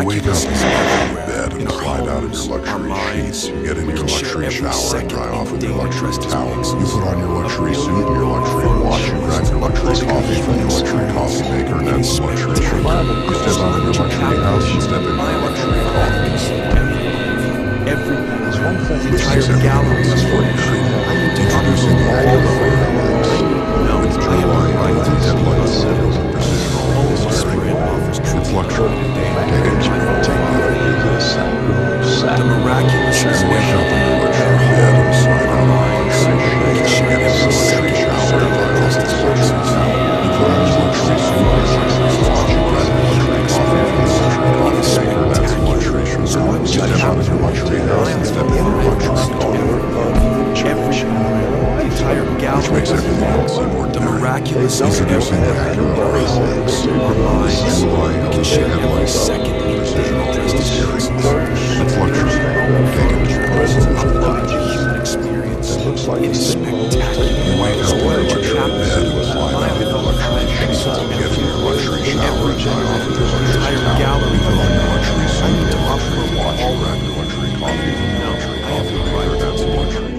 You wake up in your bed and slide out of your luxury sheets. You get into your luxury shower and dry off with your luxury towels. You put on your luxury suit and your luxury watch. You grab your luxury coffee from your luxury coffee maker and then the luxury drink. You step out of your luxury house and step into your luxury coffee. Everything. The entire gallery is for you. Introducing all the flavors. With July and deadlight settings and precision all spread offers true luxury. The miraculous is wake up in your luxury bed and slide out of your luxury sheets. You get into your luxury shower and dry off with your luxury towel. You put on your luxury suit and your luxury watch. You grab your luxury coffee from your luxury coffee maker and that's luxury sugar. You step out of your luxury house and step into your luxury coffee. the entire gallery. Which makes everything else seem more The miraculous is introducing the accurate basics. our minds. We can share every second in digital experience. That's luxury. Take it to your present. Uploading the human experience. It is spectacular. You wake up in your luxury bed and slide out of your luxury sheets. Get in your luxury shower and dry off with your luxury towel. Gallery Put on your luxury suit and your luxury watch. You grab your luxury coffee from your luxury coffee maker. That's luxury.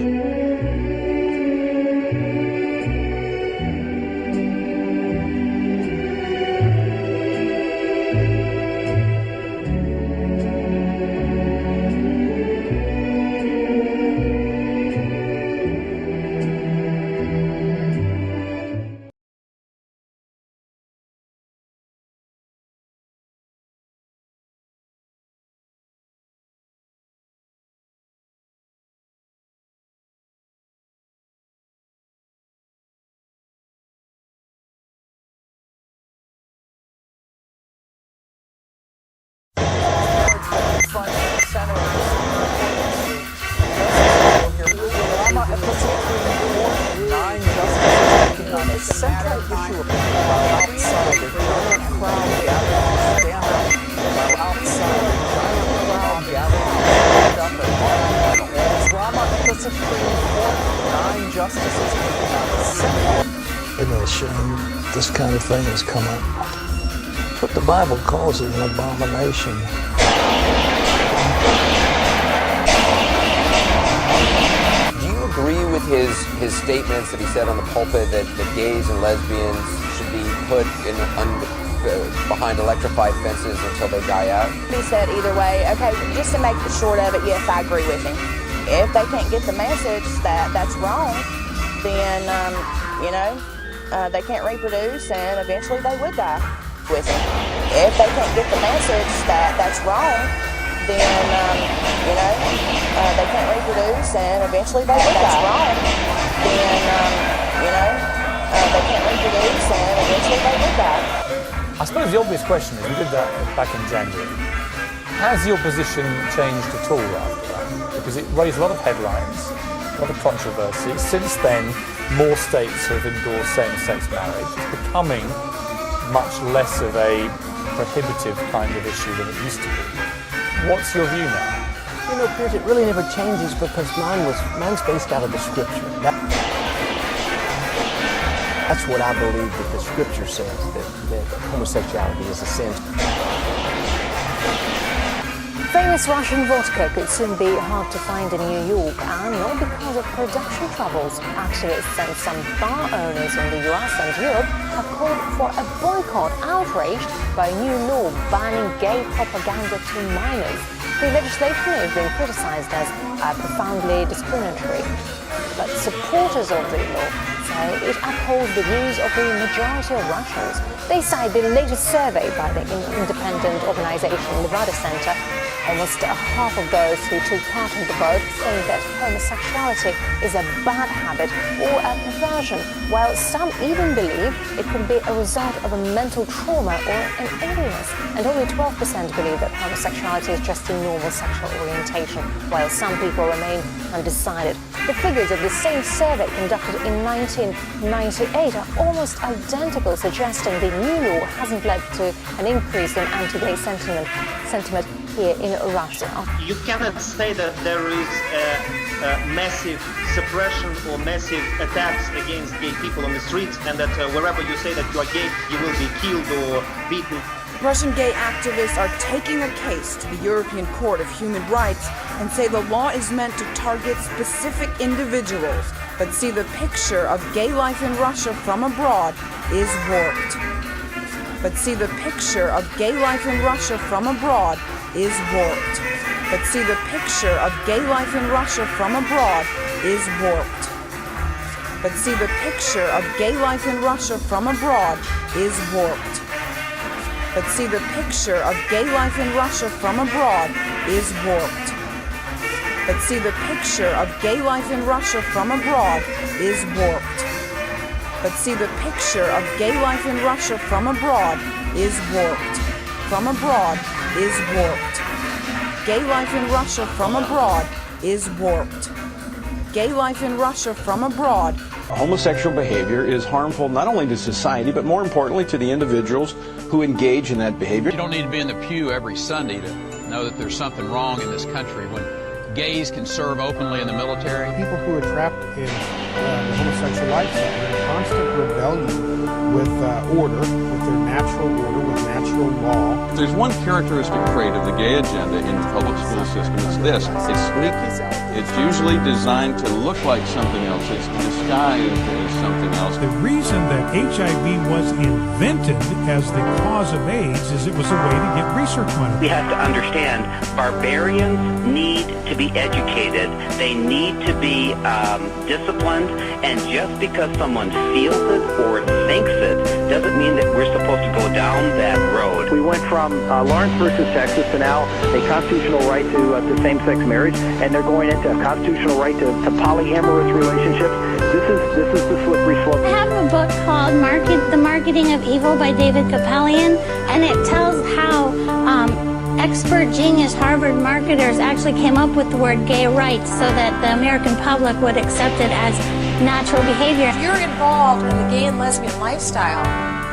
Isn't it a shame this kind of thing has come up? But the Bible calls it an abomination. agree with his statements that he said on the pulpit that gays and lesbians should be put in behind electrified fences until they die out? He said either way. Okay, just to make the short of it, yes, I agree with him. If they can't get the message that that's wrong, then, they can't reproduce and eventually they would die with him. If they can't get the message that that's wrong, then, they can't reproduce and eventually they would die. Wrong, then, they can't reproduce and eventually they would die. I suppose the obvious question is, we did that back in January. Has your position changed at all after that? Because it raised a lot of headlines, a lot of controversy. Since then, more states have endorsed same-sex marriage. It's becoming much less of a prohibitive kind of issue than it used to be. What's your view now? Piers, it really never changes because man's based out of the scripture. That's what I believe that the scripture says, that homosexuality is a sin. Famous Russian vodka could soon be hard to find in New York, and not because of production troubles. Activists and some bar owners in the US and Europe have called for a boycott, outraged by a new law banning gay propaganda to minors. The legislation is being criticized as profoundly discriminatory, but supporters of the law say it upholds the views of the majority of Russians. They cite the latest survey by the independent organization Levada Center. Almost half of those who took part in the vote saying that homosexuality is a bad habit or a perversion, while some even believe it could be a result of a mental trauma or an illness. And only 12% believe that homosexuality is just a normal sexual orientation, while some people remain undecided. The figures of the same survey conducted in 1998 are almost identical, suggesting the new law hasn't led to an increase in anti-gay sentiment here in Russia. You cannot say that there is a massive suppression or massive attacks against gay people on the streets, and that wherever you say that you are gay, you will be killed or beaten. Russian gay activists are taking a case to the European Court of Human Rights and say the law is meant to target specific individuals, but see the picture of gay life in Russia from abroad is warped. But see the picture of gay life in Russia from abroad is warped. But see the picture of gay life in Russia from abroad is warped. But see the picture of gay life in Russia from abroad is warped. But see the picture of gay life in Russia from abroad is warped. But see the picture of gay life in Russia from abroad is warped. But see the picture of gay life in Russia from abroad is warped. From abroad is warped. Gay life in Russia from abroad is warped. Gay life in Russia from abroad. Homosexual behavior is harmful not only to society, but more importantly to the individuals who engage in that behavior. You don't need to be in the pew every Sunday to know that there's something wrong in this country when gays can serve openly in the military. People who are trapped in the homosexual lifestyle are in constant rebellion with order, with their natural order, with natural law. If there's one characteristic trait of the gay agenda in the public school system, it's this. It's sneaky. It's usually designed to look like something else. It's disguised as something else. The reason that HIV was invented as the cause of AIDS is it was a way to get research money. We have to understand barbarians need to be educated. They need to be disciplined. And just because someone feels it or thinks it doesn't mean that we're supposed to go down that road. We went from Lawrence versus Texas to now a constitutional right to same-sex marriage, and they're going into a constitutional right to polyamorous relationships. This is the slippery slope. I have a book called The Marketing of Evil by David Kapalian, and it tells how expert genius Harvard marketers actually came up with the word gay rights so that the American public would accept it as natural behavior. If you're involved in the gay and lesbian lifestyle,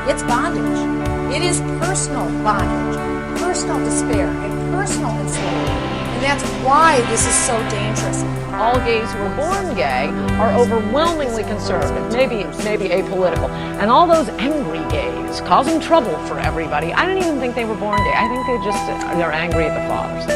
it's bondage. It is personal bondage, personal despair, and personal enslavement. And that's why this is so dangerous. All gays who were born gay are overwhelmingly conservative, maybe apolitical. And all those angry gays causing trouble for everybody, I don't even think they were born gay. I think they're angry at the fathers.